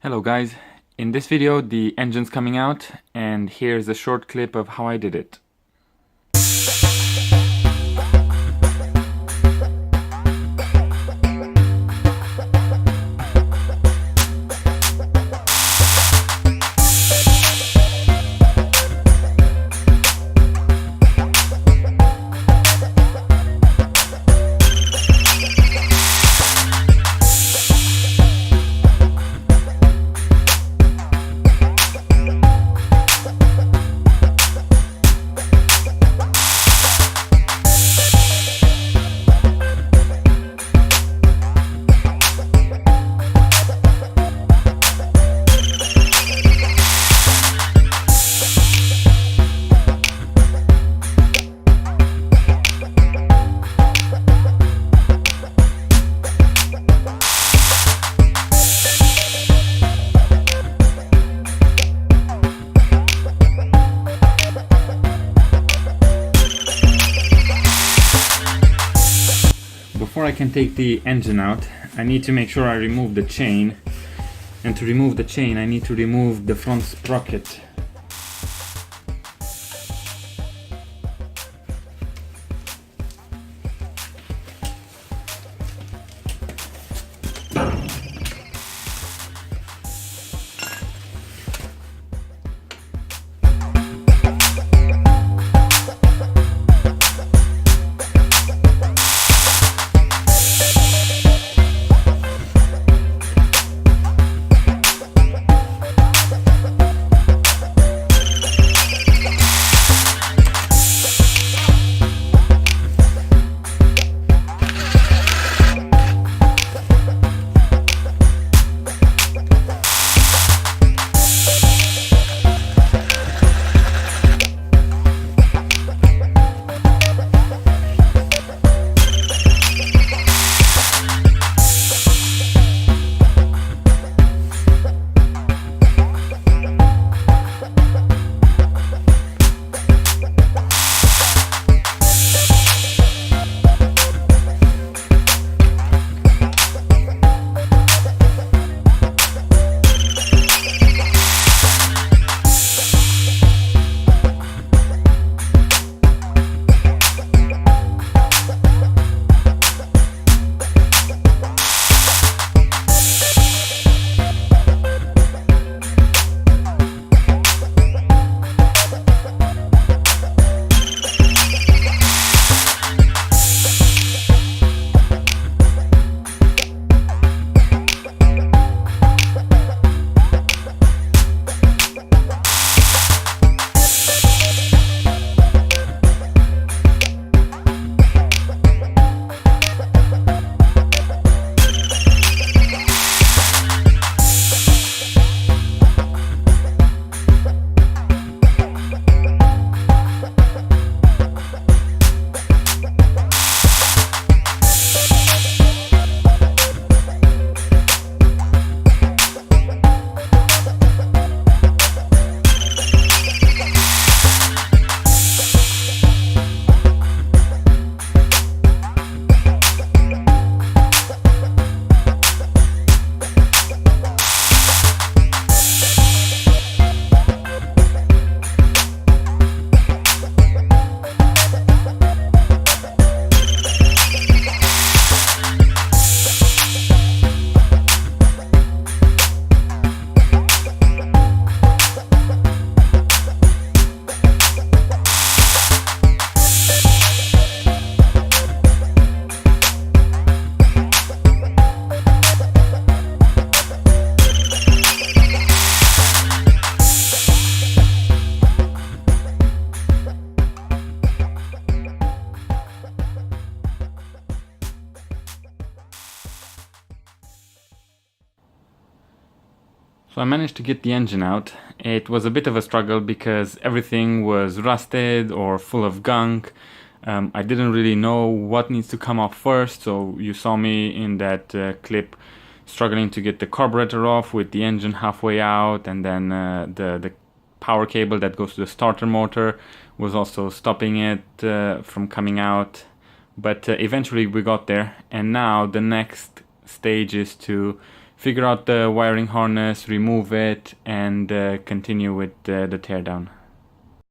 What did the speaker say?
Hello guys, in this video the engine's coming out and here's a short clip of how I did it. Before I can take the engine out, I need to make sure I remove the chain, and to remove the chain I need to remove the front sprocket. So I managed to get the engine out. It was a bit of a struggle because everything was rusted or full of gunk. I didn't really know what needs to come off first, so you saw me in that clip struggling to get the carburetor off with the engine halfway out, and then the power cable that goes to the starter motor was also stopping it from coming out. But eventually we got there, and now the next stage is to figure out the wiring harness, remove it, and continue with the teardown.